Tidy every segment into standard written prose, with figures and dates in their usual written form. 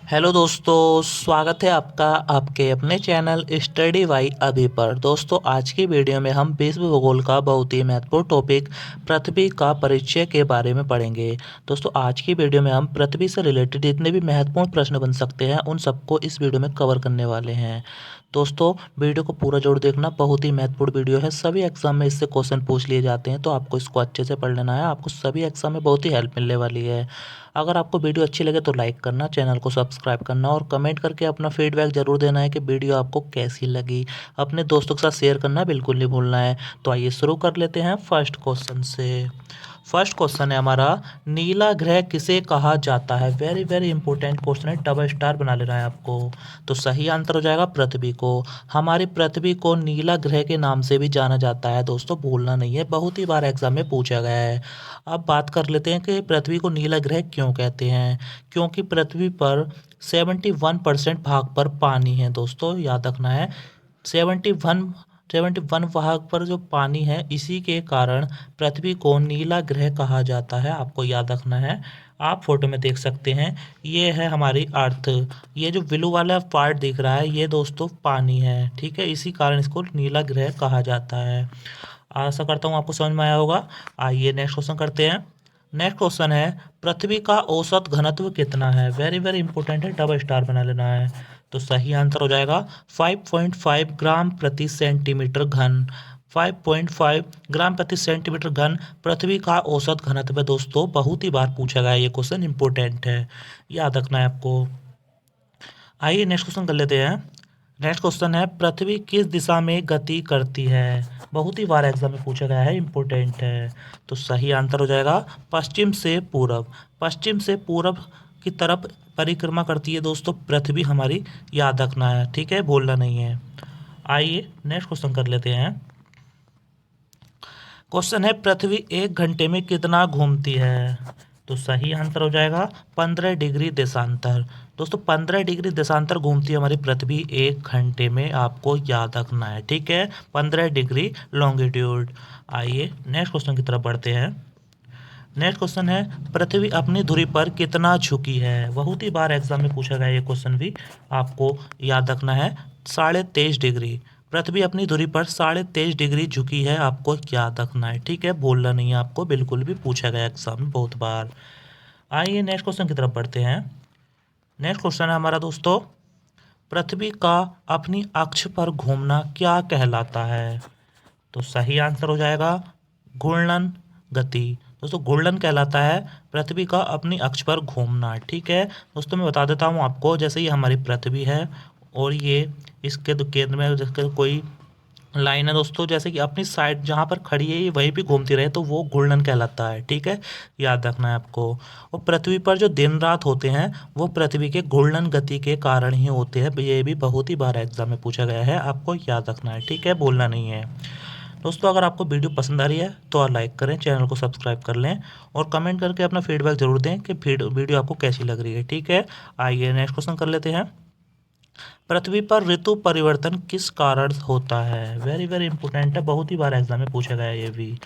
Hello दोस्तों, स्वागत है आपका आपके अपने चैनल स्टडी बाई अभी पर। दोस्तों, आज की वीडियो में हम विश्व भूगोल का बहुत ही महत्वपूर्ण टॉपिक पृथ्वी का परिचय के बारे में पढ़ेंगे। दोस्तों, आज की वीडियो में हम पृथ्वी से रिलेटेड जितने भी महत्वपूर्ण प्रश्न बन सकते हैं उन सबको इस वीडियो में कवर करने वाले हैं। दोस्तों, वीडियो को पूरा जरूर देखना, बहुत ही महत्वपूर्ण वीडियो है। सभी एग्जाम में इससे क्वेश्चन पूछ लिए जाते हैं, तो आपको इसको अच्छे से पढ़ लेना है। आपको सभी एग्जाम में बहुत ही हेल्प मिलने वाली है। अगर आपको वीडियो अच्छी लगे तो लाइक करना, चैनल को सब्सक्राइब करना और कमेंट करके अपना फीडबैक ज़रूर देना है कि वीडियो आपको कैसी लगी। अपने दोस्तों के साथ शेयर करना बिल्कुल नहीं भूलना है। तो आइए शुरू कर लेते हैं फर्स्ट क्वेश्चन से। फर्स्ट क्वेश्चन है हमारा, नीला ग्रह किसे कहा जाता है? वेरी वेरी इंपॉर्टेंट क्वेश्चन है, डबल स्टार बना लेना है आपको। तो सही आंसर हो जाएगा पृथ्वी को। हमारी पृथ्वी को नीला ग्रह के नाम से भी जाना जाता है। दोस्तों, भूलना नहीं है, बहुत ही बार एग्जाम में पूछा गया है। अब बात कर लेते हैं कि पृथ्वी को नीला ग्रह क्यों कहते हैं। क्योंकि पृथ्वी पर 71% भाग पर पानी है। दोस्तों, याद रखना है, 71 71 भाग पर जो पानी है, इसी के कारण पृथ्वी को नीला ग्रह कहा जाता है। आपको याद रखना है। आप फोटो में देख सकते हैं, ये है हमारी अर्थ। ये जो ब्लू वाला पार्ट दिख रहा है, ये दोस्तों पानी है। ठीक है, इसी कारण इसको नीला ग्रह कहा जाता है। आशा करता हूँ आपको समझ में आया होगा। आइए नेक्स्ट क्वेश्चन करते हैं। नेक्स्ट क्वेश्चन है, पृथ्वी का औसत घनत्व कितना है? वेरी वेरी इंपॉर्टेंट है, डबल स्टार बना लेना है। तो सही आंसर हो जाएगा 5.5 ग्राम प्रति सेंटीमीटर घन। 5.5 ग्राम प्रति सेंटीमीटर घन पृथ्वी का औसत घनत्व है। दोस्तों, बहुत ही बार पूछा गया है, ये क्वेश्चन इंपॉर्टेंट है, याद रखना है आपको। आइए नेक्स्ट क्वेश्चन कर लेते हैं। नेक्स्ट क्वेश्चन है, पृथ्वी किस दिशा में गति करती है? बहुत ही बार एग्जाम में पूछा गया है, इंपॉर्टेंट है। तो सही आंसर हो जाएगा पश्चिम से पूरब। पश्चिम से पूरब की तरफ परिक्रमा करती है दोस्तों पृथ्वी हमारी, याद रखना है। ठीक है, भूलना नहीं है। आइए नेक्स्ट क्वेश्चन कर लेते हैं। क्वेश्चन है, पृथ्वी एक घंटे में कितना घूमती है? तो सही आंसर हो जाएगा 15 डिग्री देशांतर। दोस्तों, 15 डिग्री देशांतर घूमती है हमारी पृथ्वी एक घंटे में, आपको याद रखना है। ठीक है, 15 डिग्री लॉन्गिट्यूड। आइए नेक्स्ट क्वेश्चन की तरफ बढ़ते हैं। नेक्स्ट क्वेश्चन है, पृथ्वी अपनी धुरी पर कितना झुकी है? बहुत ही बार एग्जाम में पूछा गया ये क्वेश्चन भी, आपको याद रखना है। 23.5 डिग्री। पृथ्वी अपनी धुरी पर 23.5 डिग्री झुकी है, आपको याद रखना है। ठीक है, भूलना नहीं है आपको, बिल्कुल भी पूछा गया एग्जाम में बहुत बार। आइए नेक्स्ट क्वेश्चन की तरफ बढ़ते हैं। नेक्स्ट क्वेश्चन है हमारा दोस्तों, पृथ्वी का अपनी अक्ष पर घूमना क्या कहलाता है? तो सही आंसर हो जाएगा घूर्णन गति। दोस्तों, घूर्णन कहलाता है पृथ्वी का अपनी अक्ष पर घूमना। ठीक है दोस्तों, मैं बता देता हूँ आपको, जैसे ये हमारी पृथ्वी है और ये इसके केंद्र में जिसके कोई लाइन है दोस्तों, जैसे कि अपनी साइड जहाँ पर खड़ी है ये वहीं भी घूमती रहे, तो वो घूर्णन कहलाता है। ठीक है, याद रखना है आपको। और पृथ्वी पर जो दिन रात होते हैं वो पृथ्वी के घूर्णन गति के कारण ही होते हैं। ये भी बहुत ही बार एग्जाम में पूछा गया है, आपको याद रखना है। ठीक है, भूलना नहीं है। दोस्तों, अगर आपको वीडियो पसंद आ रही है तो आप लाइक करें, चैनल को सब्सक्राइब कर लें और कमेंट करके अपना फीडबैक जरूर दें कि वीडियो आपको कैसी लग रही है। ठीक है, आइए नेक्स्ट क्वेश्चन कर लेते हैं। पृथ्वी पर ऋतु परिवर्तन किस कारण होता है? वेरी वेरी इंपॉर्टेंट है, बहुत ही बार एग्जाम में पूछा गया है ये भी।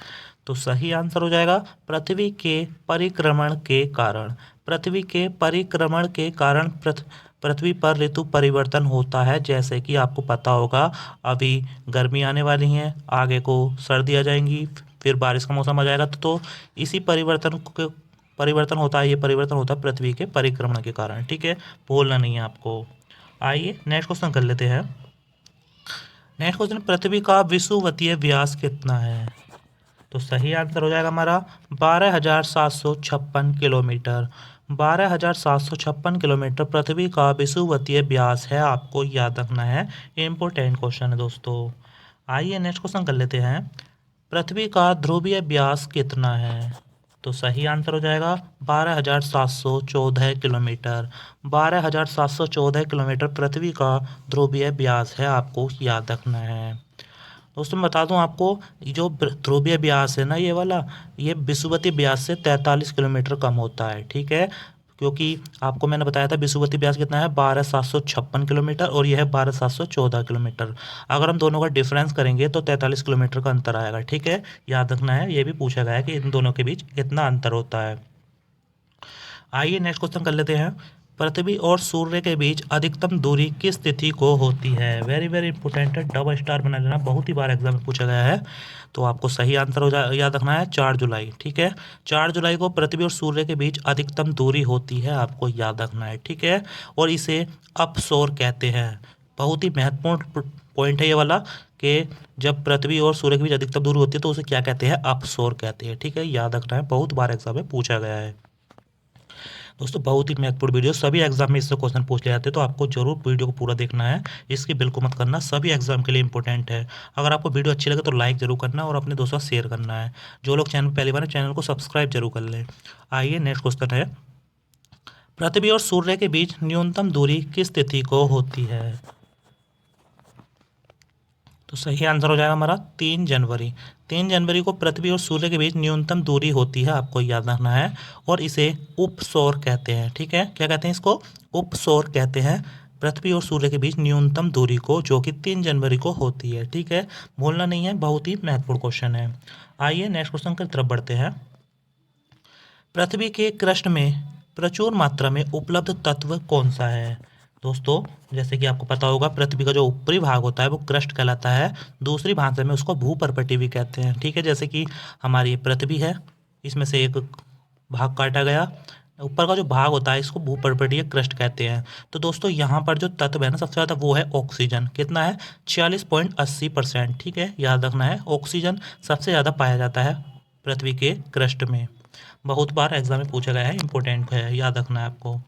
तो सही आंसर हो जाएगा पृथ्वी के परिक्रमण के कारण। पृथ्वी के परिक्रमण के कारण पृथ्वी पर ऋतु परिवर्तन होता है। जैसे कि आपको पता होगा, अभी गर्मी आने वाली हैं, आगे को सर्दी आ जाएंगी, फिर बारिश का मौसम आ जाएगा, तो इसी परिवर्तन होता है। ये परिवर्तन होता है पृथ्वी के परिक्रमण के कारण। ठीक है, भूलना नहीं है आपको। आइए नेक्स्ट क्वेश्चन कर लेते हैं। नेक्स्ट क्वेश्चन, पृथ्वी का विषुवतीय व्यास कितना है? तो सही आंसर हो जाएगा हमारा 12,756 किलोमीटर। 12,756 किलोमीटर पृथ्वी का विषुवतीय व्यास है, आपको याद रखना है। इंपॉर्टेंट क्वेश्चन है दोस्तों। आइए नेक्स्ट क्वेश्चन कर लेते हैं। पृथ्वी का ध्रुवीय व्यास कितना है? तो सही आंसर हो जाएगा 12,714 किलोमीटर। 12,714 किलोमीटर पृथ्वी का ध्रुवीय व्यास है, आपको याद रखना है। दोस्तों, मैं बता दूं आपको, जो ध्रुवीय व्यास है ना, ये वाला, ये विषुवतीय व्यास से 43 किलोमीटर कम होता है। ठीक है, क्योंकि आपको मैंने बताया था विषुवतीय व्यास कितना है, 12,756 किलोमीटर, और यह है 12,714 किलोमीटर। अगर हम दोनों का डिफरेंस करेंगे तो 43 किलोमीटर का अंतर आएगा। ठीक है, याद रखना है, ये भी पूछा गया है कि इन दोनों के बीच कितना अंतर होता है। आइए नेक्स्ट क्वेश्चन कर लेते हैं। पृथ्वी और सूर्य के बीच अधिकतम दूरी किस तिथि को होती है? वेरी वेरी इंपॉर्टेंट है, डबल स्टार बना लेना, बहुत ही बार एग्जाम में पूछा गया है। तो आपको सही आंसर याद रखना है 4 जुलाई। ठीक है, 4 जुलाई को पृथ्वी और सूर्य के बीच अधिकतम दूरी होती है, आपको याद रखना है। ठीक है, और इसे अपसौर कहते हैं। बहुत ही महत्वपूर्ण पॉइंट है ये वाला कि जब पृथ्वी और सूर्य के बीच अधिकतम दूरी होती है तो उसे क्या कहते हैं? अपसौर कहते हैं। ठीक है, याद रखना है, बहुत बार एग्जाम में पूछा गया है। दोस्तों बहुत ही महत्वपूर्ण वीडियो, सभी एग्जाम में इससे क्वेश्चन पूछ ले जाते हैं, तो आपको जरूर वीडियो को पूरा देखना है, इसकी बिल्कुल मत करना, सभी एग्जाम के लिए इंपॉर्टेंट है। अगर आपको वीडियो अच्छी लगे तो लाइक जरूर करना और अपने दोस्तों शेयर करना है। जो लोग चैनल पहली बार चैनल को सब्सक्राइब जरूर कर लें। आइए नेक्स्ट क्वेश्चन है, पृथ्वी और सूर्य के बीच न्यूनतम दूरी किस तिथि को होती है? तो सही आंसर हो जाएगा हमारा 3 जनवरी। 3 जनवरी को पृथ्वी और सूर्य के बीच न्यूनतम दूरी होती है, आपको याद रखना है, और इसे उपसौर कहते हैं। ठीक है, क्या कहते हैं इसको? उपसौर कहते हैं पृथ्वी और सूर्य के बीच न्यूनतम दूरी को, जो कि 3 जनवरी को होती है। ठीक है, भूलना नहीं है, बहुत ही महत्वपूर्ण क्वेश्चन है। आइए नेक्स्ट क्वेश्चन की तरफ बढ़ते हैं। पृथ्वी के क्रस्ट में प्रचुर मात्रा में उपलब्ध तत्व कौन सा है? दोस्तों जैसे कि आपको पता होगा, पृथ्वी का जो ऊपरी भाग होता है वो क्रस्ट कहलाता है, दूसरी भाषा में उसको भूपर्पटी भी कहते हैं। ठीक है, जैसे कि हमारी पृथ्वी है, इसमें से एक भाग काटा गया, ऊपर का जो भाग होता है इसको भूपर्पटी या क्रस्ट कहते हैं। तो दोस्तों यहाँ पर जो तत्व है ना सबसे ज़्यादा, वो है ऑक्सीजन। कितना है? 46.80%। ठीक है, याद रखना है, ऑक्सीजन सबसे ज़्यादा पाया जाता है पृथ्वी के क्रस्ट में। बहुत बार एग्जाम में पूछा गया है, इंपॉर्टेंट है, याद रखना है आपको।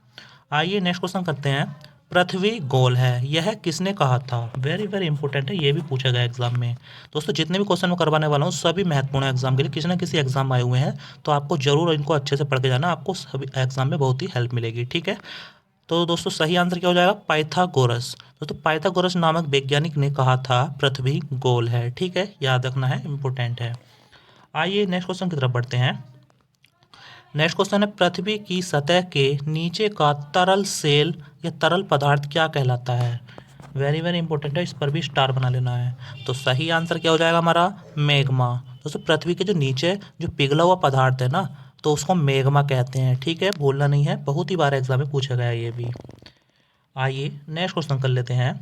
आइए नेक्स्ट क्वेश्चन करते हैं, पृथ्वी गोल है, यह किसने कहा था? वेरी वेरी इंपॉर्टेंट है, ये भी पूछा गया एग्जाम में। दोस्तों जितने भी क्वेश्चन मैं करवाने वाला हूँ सभी महत्वपूर्ण है एग्जाम के लिए, किसी ना किसी एग्जाम आए हुए हैं, तो आपको जरूर इनको अच्छे से पढ़ के जाना, आपको सभी एग्जाम में बहुत ही हेल्प मिलेगी। ठीक है, तो दोस्तों सही आंसर क्या हो जाएगा? पाइथागोरस। दोस्तों पाइथागोरस नामक वैज्ञानिक ने कहा था पृथ्वी गोल है। ठीक है, याद रखना है, इंपॉर्टेंट है। आइए नेक्स्ट क्वेश्चन की तरफ बढ़ते हैं। नेक्स्ट क्वेश्चन है, पृथ्वी की सतह के नीचे का तरल सेल या तरल पदार्थ क्या कहलाता है? वेरी वेरी इंपॉर्टेंट है, इस पर भी स्टार बना लेना है। तो सही आंसर क्या हो जाएगा हमारा? मैग्मा। दोस्तों पृथ्वी के जो नीचे जो पिघला हुआ पदार्थ है ना, तो उसको मैग्मा कहते हैं। ठीक है, भूलना नहीं है, बहुत ही बार एग्जाम में पूछा गया है ये भी। आइए नेक्स्ट क्वेश्चन कर लेते हैं।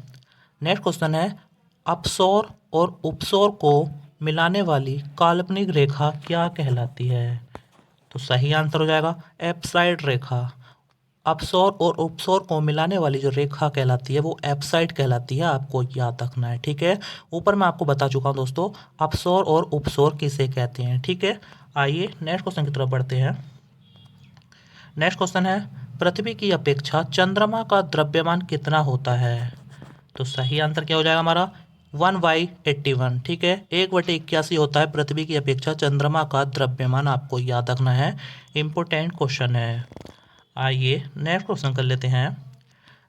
नेक्स्ट क्वेश्चन है, अपसौर और उपसौर को मिलाने वाली काल्पनिक रेखा क्या कहलाती है? तो सही आंसर हो जाएगा एप्साइड रेखा। अपसौर और उपसौर को मिलाने वाली जो रेखा कहलाती है वो एप्साइड कहलाती है, आपको याद रखना है। ठीक है, ऊपर मैं आपको बता चुका हूँ दोस्तों, अपसौर और उपसौर किसे कहते हैं। ठीक है, आइए नेक्स्ट क्वेश्चन की तरफ बढ़ते हैं। नेक्स्ट क्वेश्चन है, पृथ्वी की अपेक्षा चंद्रमा का द्रव्यमान कितना होता है? तो सही आंसर क्या हो जाएगा हमारा? 1/81। ठीक है, 1/81 होता है पृथ्वी की अपेक्षा चंद्रमा का द्रव्यमान, आपको याद रखना है, इंपॉर्टेंट क्वेश्चन है। आइए नेक्स्ट क्वेश्चन कर लेते हैं।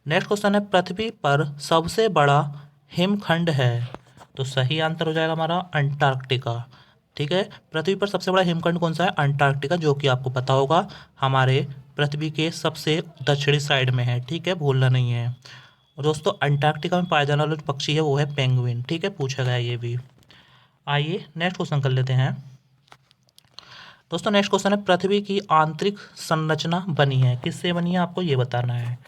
नेक्स्ट क्वेश्चन है, पृथ्वी पर सबसे बड़ा हिमखंड है? तो सही आंसर हो जाएगा हमारा अंटार्कटिका। ठीक है, पृथ्वी पर सबसे बड़ा हिमखंड कौन सा है? अंटार्कटिका, जो कि आपको पता होगा हमारे पृथ्वी के सबसे दक्षिणी साइड में है। ठीक है, भूलना नहीं है। और दोस्तों अंटार्कटिका में पाया जाने वाला जो पक्षी है वो है पेंगुइन। ठीक है, पूछा गया ये भी। आइए नेक्स्ट क्वेश्चन कर लेते हैं। दोस्तों नेक्स्ट क्वेश्चन है, पृथ्वी की आंतरिक संरचना बनी है, किससे बनी है, आपको ये बताना है।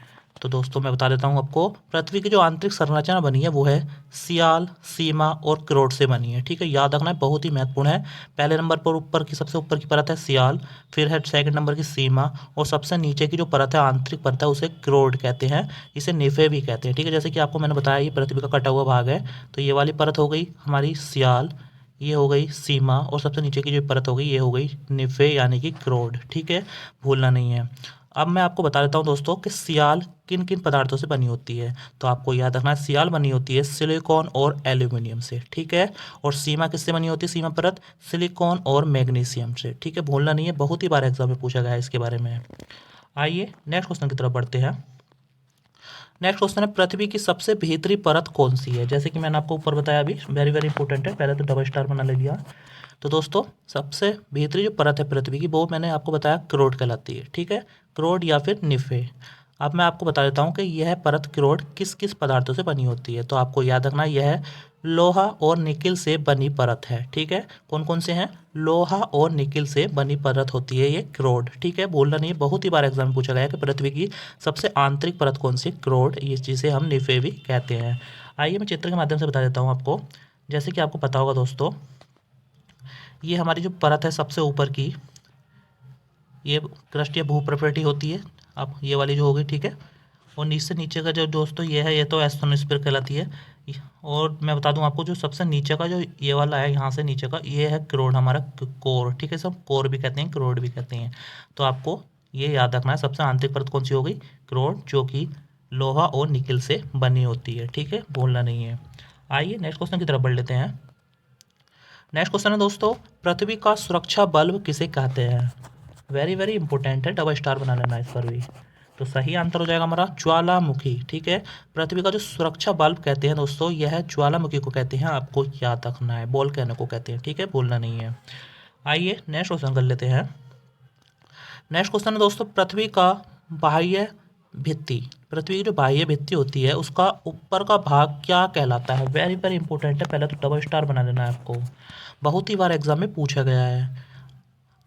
तो दोस्तों मैं बता देता हूँ आपको, पृथ्वी की जो आंतरिक संरचना बनी है वो है सियाल, सीमा और क्रोट से बनी है। ठीक है, याद रखना है, बहुत ही महत्वपूर्ण है। पहले नंबर पर ऊपर की सबसे ऊपर की परत है सियाल, फिर है सेकंड नंबर की सीमा, और सबसे नीचे की जो परत है आंतरिक परत है उसे क्रोट कहते हैं, इसे निफे भी कहते हैं। ठीक है, जैसे कि आपको मैंने बताया ये पृथ्वी का कटा हुआ भाग है, तो ये वाली परत हो गई हमारी सियाल, ये हो गई सीमा, और सबसे नीचे की जो परत हो गई ये हो गई निफे यानी कि क्रोड। ठीक है, भूलना नहीं है। अब मैं आपको बता देता हूँ दोस्तों कि सियाल किन किन पदार्थों से बनी होती है। तो आपको याद रखना है, सियाल बनी होती है सिलिकॉन और एल्यूमिनियम से। ठीक है, और सीमा किससे बनी होती है? सीमा परत सिलिकॉन और मैग्नीशियम से। ठीक है, भूलना नहीं है, बहुत ही बार एग्जाम में पूछा गया है इसके बारे में। आइए नेक्स्ट क्वेश्चन की तरफ बढ़ते हैं। नेक्स्ट क्वेश्चन है, पृथ्वी की सबसे भीतरी परत कौन सी है? जैसे कि मैंने आपको ऊपर बताया, अभी वेरी वेरी इंपॉर्टेंट है, पहले तो डबल स्टार बना ले लिया। तो दोस्तों सबसे भीतरी जो परत है पृथ्वी की वो मैंने आपको बताया क्रोड कहलाती है। ठीक है, क्रोड या फिर निफे। अब मैं आपको बता देता हूँ कि यह परत क्रोड किस किस पदार्थों से बनी होती है। तो आपको याद रखना यह लोहा और निकिल से बनी परत है। ठीक है, कौन कौन से हैं? लोहा और निकिल से बनी परत होती है ये क्रोड। ठीक है, बोलना नहीं है, बहुत ही बार एग्जाम में पूछा गया है कि पृथ्वी की सबसे आंतरिक परत कौन सी? क्रोड, ये जिसे हम निफे भी कहते हैं। आइए मैं चित्र के माध्यम से बता देता हूँ आपको। जैसे कि आपको पता होगा दोस्तों, ये हमारी जो परत है सबसे ऊपर की, ये क्रस्ट या भूप्रकृति होती है। अब ये वाली जो होगी, ठीक है, और नीचे का जो दोस्तों ये है, ये तो एस्ट्रोनोस्फीयर कहलाती है। और मैं बता दूं आपको, जो सबसे नीचे का जो ये वाला है, यहाँ से नीचे का, ये है क्रोड, हमारा कोर। ठीक है, सब कोर भी कहते हैं, क्रोड भी कहते हैं। तो आपको ये याद रखना है, सबसे आंतरिक परत कौन सी हो गई? क्रोड, जो कि लोहा और निकिल से बनी होती है। ठीक है, भूलना नहीं है। आइए नेक्स्ट क्वेश्चन की तरफ बढ़ लेते हैं। नेक्स्ट क्वेश्चन है दोस्तों, पृथ्वी का सुरक्षा बल्ब किसे कहते हैं? वेरी वेरी इंपॉर्टेंट है, डबल स्टार बना लेना इस पर भी। तो सही आंसर हो जाएगा हमारा ज्वालामुखी। ठीक है, पृथ्वी का जो सुरक्षा बल्ब कहते हैं दोस्तों, यह ज्वालामुखी को कहते हैं, आपको याद रखना है, बॉल कहने को कहते हैं। ठीक है, बोलना नहीं है। आइए नेक्स्ट क्वेश्चन कर लेते हैं। नेक्स्ट क्वेश्चन है दोस्तों, पृथ्वी का बाह्य भित्ति, पृथ्वी की जो बाह्य भित्ति होती है उसका ऊपर का भाग क्या कहलाता है? वेरी वेरी इंपॉर्टेंट है, पहले तो डबल स्टार बना लेना है आपको, बहुत ही बार एग्जाम में पूछा गया है।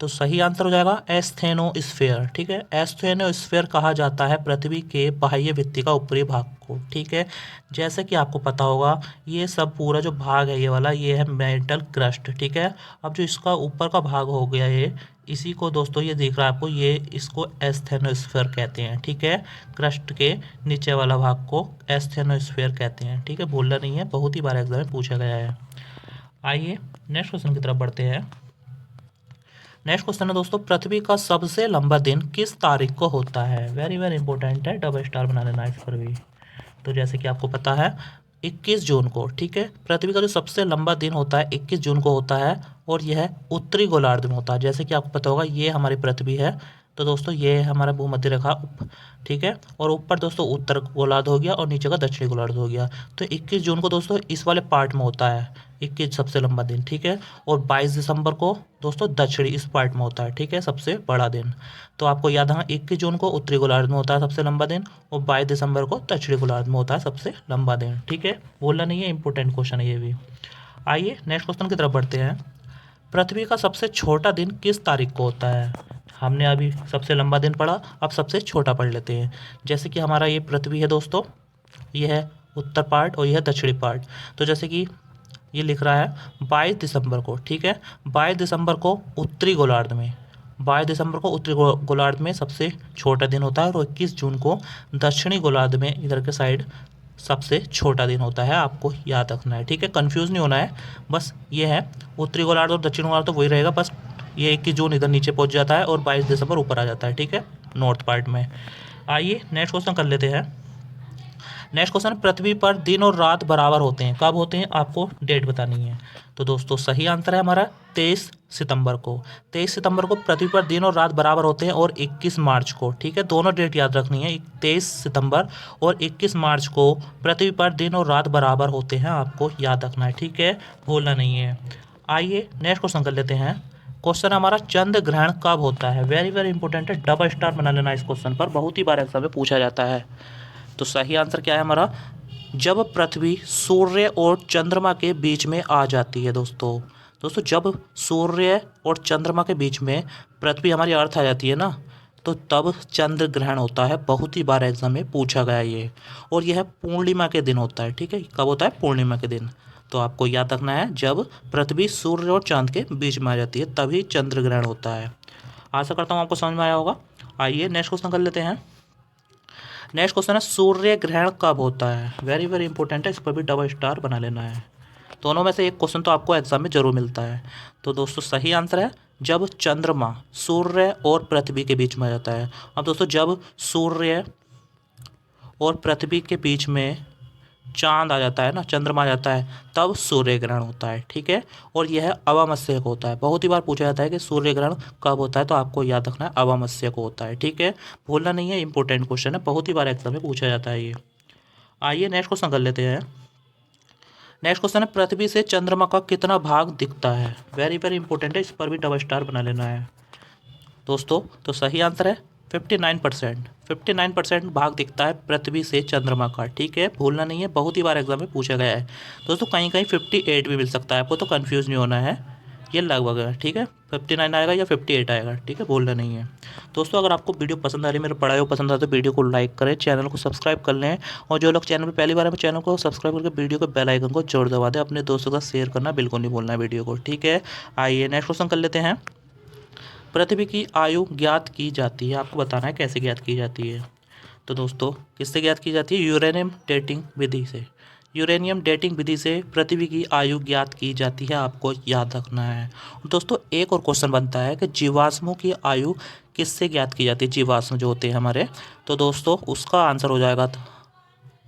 तो सही आंसर हो जाएगा एस्थेनोस्फेयर। ठीक है, एस्थेनोस्फेयर कहा जाता है पृथ्वी के बाह्य भित्ति का ऊपरी भाग को। ठीक है, जैसे कि आपको पता होगा, ये सब पूरा जो भाग है ये वाला, ये है मेटल क्रस्ट। ठीक है, अब जो इसका ऊपर का भाग हो गया ये, इसी को दोस्तों ये दिख रहा है आपको, ये इसको एस्थेनोस्फेयर कहते हैं। ठीक है, क्रस्ट के नीचे वाला भाग को एस्थेनोस्फेयर कहते हैं। ठीक है, भूलना नहीं है, बहुत ही बार एग्जाम में पूछा गया है। आइए नेक्स्ट क्वेश्चन की तरफ बढ़ते हैं। नेक्स्ट क्वेश्चन है दोस्तों, पृथ्वी का सबसे लंबा दिन किस तारीख को होता है? वेरी वेरी इंपॉर्टेंट है, डबल स्टार बना लेना इस पर भी। तो जैसे कि आपको पता है 21 जून को, ठीक है, पृथ्वी का जो सबसे लंबा दिन होता है 21 जून को होता है, और यह उत्तरी गोलार्ध में होता है। जैसे कि आपको पता होगा, ये हमारी पृथ्वी है, तो दोस्तों ये है हमारा भूमध्य रेखा, ठीक है, और ऊपर दोस्तों उत्तर गोलार्ध हो गया और नीचे का दक्षिणी गोलार्ध हो गया। तो 21 जून को दोस्तों इस वाले पार्ट में होता है 21 सबसे लंबा दिन। ठीक है, और 22 दिसंबर को दोस्तों दक्षिणी इस पार्ट में होता है। ठीक है, सबसे बड़ा दिन। तो आपको याद है 21 जून को उत्तरी गोलार्ध में होता है सबसे लंबा दिन, और 22 दिसंबर को दक्षिणी गोलार्ध में होता है सबसे लंबा दिन। ठीक है, बोलना नहीं है, इंपॉर्टेंट क्वेश्चन है ये भी। आइए नेक्स्ट क्वेश्चन की तरफ बढ़ते हैं। पृथ्वी का सबसे छोटा दिन किस तारीख को होता है? हमने अभी सबसे लंबा दिन पढ़ा, अब सबसे छोटा पढ़ लेते हैं। जैसे कि हमारा ये पृथ्वी है दोस्तों, ये है उत्तर पार्ट और यह है दक्षिणी पार्ट। तो जैसे कि ये लिख रहा है 22 दिसंबर को, ठीक है, 22 दिसंबर को उत्तरी गोलार्ध में, 22 दिसंबर को उत्तरी गोलार्ध में सबसे छोटा दिन होता है, और 21 जून को दक्षिणी गोलार्ध में इधर के साइड सबसे छोटा दिन होता है। आपको याद रखना है, ठीक है, कंफ्यूज नहीं होना है। बस ये है उत्तरी गोलार्ध और दक्षिण गोलार्ध तो वही रहेगा, बस ये 21 जून इधर नीचे पहुंच जाता है और 22 दिसंबर ऊपर आ जाता है। ठीक है, नॉर्थ पार्ट में। आइए नेक्स्ट क्वेश्चन कर लेते हैं। नेक्स्ट क्वेश्चन, पृथ्वी पर दिन और रात बराबर होते हैं, कब होते हैं? आपको डेट बतानी है। तो दोस्तों सही आंसर है हमारा 23 सितंबर को। 23 सितंबर को पृथ्वी पर दिन और रात बराबर होते हैं, और 21 मार्च को, ठीक है, दोनों डेट याद रखनी है, 23 सितंबर और 21 मार्च को पृथ्वी पर दिन और रात बराबर होते हैं, आपको याद रखना है। ठीक है, भूलना नहीं है। आइए नेक्स्ट क्वेश्चन कर लेते हैं। क्वेश्चन हमारा, चंद्र ग्रहण कब होता है? वेरी वेरी इंपॉर्टेंट है, डबल स्टार बना लेना इस क्वेश्चन पर, बहुत ही बार एग्जाम में पूछा जाता है। तो सही आंसर क्या है हमारा? जब पृथ्वी सूर्य और चंद्रमा के बीच में आ जाती है दोस्तों जब सूर्य और चंद्रमा के बीच में पृथ्वी हमारी अर्थ आ जाती है ना, तो तब चंद्र ग्रहण होता है। बहुत ही बार एग्जाम में पूछा गया ये, और यह पूर्णिमा के दिन होता है। ठीक है, कब होता है? पूर्णिमा के दिन। तो आपको याद रखना है, जब पृथ्वी सूर्य और चांद के बीच में आ जाती है तभी चंद्र ग्रहण होता है। आशा करता हूँ आपको समझ में आया होगा। आइए नेक्स्ट क्वेश्चन कर लेते हैं। नेक्स्ट क्वेश्चन है, सूर्य ग्रहण कब होता है? वेरी वेरी इंपॉर्टेंट है, इस पर भी डबल स्टार बना लेना है। दोनों में से एक क्वेश्चन तो आपको एग्जाम में जरूर मिलता है। तो दोस्तों सही आंसर है, जब चंद्रमा सूर्य और पृथ्वी के बीच में आ जाता है। अब दोस्तों जब सूर्य और पृथ्वी के बीच में चांद आ जाता है ना, चंद्रमा आ जाता है, तब सूर्य ग्रहण होता है। ठीक है, और यह अमावस्या को होता है। बहुत ही बार पूछा जाता है कि सूर्य ग्रहण कब होता है, तो आपको याद रखना है अमावस्या को होता है। ठीक है, भूलना नहीं है, इंपॉर्टेंट क्वेश्चन है, बहुत ही बार एग्जाम में पूछा जाता है ये। आइए नेक्स्ट क्वेश्चन कर लेते हैं। नेक्स्ट क्वेश्चन है, पृथ्वी से चंद्रमा का कितना भाग दिखता है? वेरी वेरी इंपॉर्टेंट है, इस पर भी डबल स्टार बना लेना है दोस्तों। तो सही आंसर है 59%। 59% भाग दिखता है पृथ्वी से चंद्रमा का। ठीक है, भूलना नहीं है, बहुत ही बार एग्जाम में पूछा गया है दोस्तों। कहीं कहीं 58 भी मिल सकता है आपको, तो कन्फ्यूज़ नहीं होना है, ये लगभग है। ठीक है, 59 आएगा या 58 आएगा। ठीक है, भूलना नहीं है दोस्तों। अगर आपको वीडियो पसंद आ रही है, मेरे पढ़ाई को पसंद आता है, तो वीडियो को लाइक करें, चैनल को सब्सक्राइब कर लें, और जो लोग चैनल पर पहली बार है, चैनल को सब्सक्राइब करके वीडियो के बेल आइकन को जोड़ दबा दें। अपने दोस्तों का शेयर करना बिल्कुल नहीं भूलना है वीडियो को। ठीक है, आइए नेक्स्ट क्वेश्चन कर लेते हैं। पृथ्वी की आयु ज्ञात की जाती है, आपको बताना है कैसे ज्ञात की जाती है। तो दोस्तों किससे ज्ञात की जाती है? यूरेनियम डेटिंग विधि से। यूरेनियम डेटिंग विधि से पृथ्वी की आयु ज्ञात की जाती है, आपको याद रखना है। दोस्तों एक और क्वेश्चन बनता है कि जीवाश्मों की आयु किससे ज्ञात की जाती है? जीवाश्म जो होते हैं हमारे, तो दोस्तों उसका आंसर हो जाएगा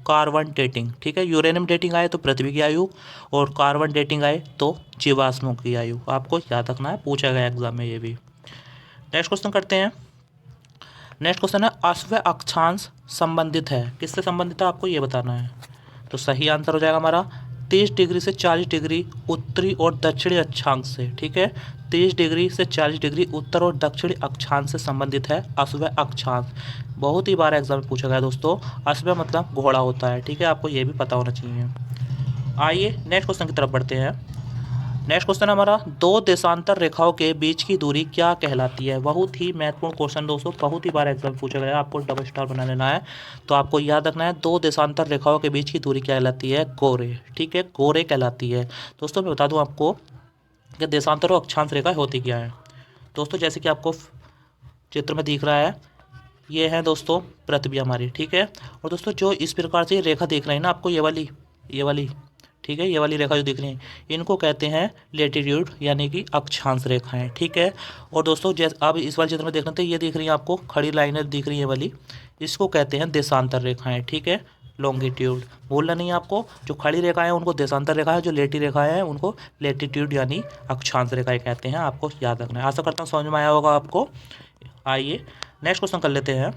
कार्बन डेटिंग। ठीक है, यूरेनियम डेटिंग आए तो पृथ्वी की आयु, और कार्बन डेटिंग आए तो जीवाश्मों की आयु। आपको याद रखना है, पूछा गया एग्जाम में ये भी। नेक्स्ट क्वेश्चन करते हैं। नेक्स्ट क्वेश्चन है अश्व अक्षांश संबंधित है, किससे संबंधित है आपको ये बताना है। तो सही आंसर हो जाएगा हमारा 30 डिग्री से 40 डिग्री उत्तरी और दक्षिणी अक्षांश से। ठीक है, 30 डिग्री से 40 डिग्री उत्तर और दक्षिणी अक्षांश से संबंधित है अश्व अक्षांश। बहुत ही बार एग्जाम में पूछा गया दोस्तों। अश्व मतलब घोड़ा होता है। ठीक है, आपको ये भी पता होना चाहिए। आइए नेक्स्ट क्वेश्चन की तरफ बढ़ते हैं। नेक्स्ट क्वेश्चन हमारा, दो देशांतर रेखाओं के बीच की दूरी क्या कहलाती है? बहुत ही महत्वपूर्ण क्वेश्चन दोस्तों, बहुत ही बार एग्जाम पूछा गया है, आपको डबल स्टार बना लेना है। तो आपको याद रखना है, दो देशांतर रेखाओं के बीच की दूरी क्या कहलाती है? गोरे। ठीक है, गोरे कहलाती है। दोस्तों मैं बता दूं आपको कि देशांतर और अक्षांश रेखा होती क्या है। दोस्तों जैसे कि आपको चित्र में दिख रहा है, ये है दोस्तों पृथ्वी हमारी। ठीक है, और दोस्तों जो इस प्रकार से रेखा देख रहे हैं ना आपको, ये वाली, ठीक है, ये वाली रेखा जो दिख रही है, इनको कहते हैं लेटीट्यूड यानी कि अक्षांश रेखाएं। ठीक है, और दोस्तों जैसे अब इस वाले चित्र में देख रहे थे, ये दिख रही है आपको खड़ी लाइनें दिख रही है वाली, इसको कहते हैं देशांतर रेखाएं। ठीक है, लॉन्गिट्यूड भूलना नहीं है आपको। जो खड़ी रेखाएं हैं उनको देशांतर रेखा है, जो लेटी रेखाएं हैं उनको लेटीट्यूड यानी अक्षांश रेखाएं कहते हैं, आपको याद रखना है। आशा करता हूँ समझ में आया होगा आपको। आइए नेक्स्ट क्वेश्चन कर लेते हैं।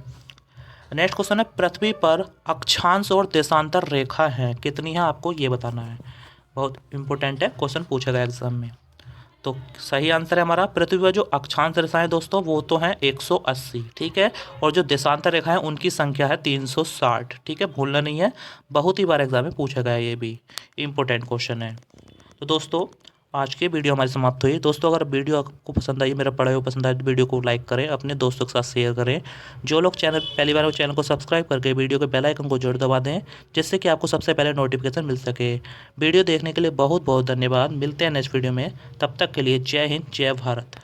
नेक्स्ट क्वेश्चन है, पृथ्वी पर अक्षांश और देशांतर रेखा है कितनी है, आपको ये बताना है। बहुत इंपॉर्टेंट है, क्वेश्चन पूछा गया एग्जाम में। तो सही आंसर है हमारा, पृथ्वी पर जो अक्षांश रेखाएं दोस्तों वो तो हैं 180। ठीक है, और जो देशांतर रेखा है उनकी संख्या है 360। ठीक है, भूलना नहीं है, बहुत ही बार एग्जाम में पूछा गया है, ये भी इंपॉर्टेंट क्वेश्चन है। तो दोस्तों आज की वीडियो हमारी समाप्त हुई। दोस्तों अगर वीडियो आपको पसंद आई, मेरा पढ़ाई को पसंद आए, तो वीडियो को लाइक करें, अपने दोस्तों के साथ शेयर करें। जो लोग चैनल पहली बार, वो चैनल को सब्सक्राइब करके वीडियो के बेल आइकन को जोड़ दबा दें, जिससे कि आपको सबसे पहले नोटिफिकेशन मिल सके। वीडियो देखने के लिए बहुत बहुत धन्यवाद। मिलते हैं नेक्स्ट वीडियो में, तब तक के लिए जय हिंद, जय भारत।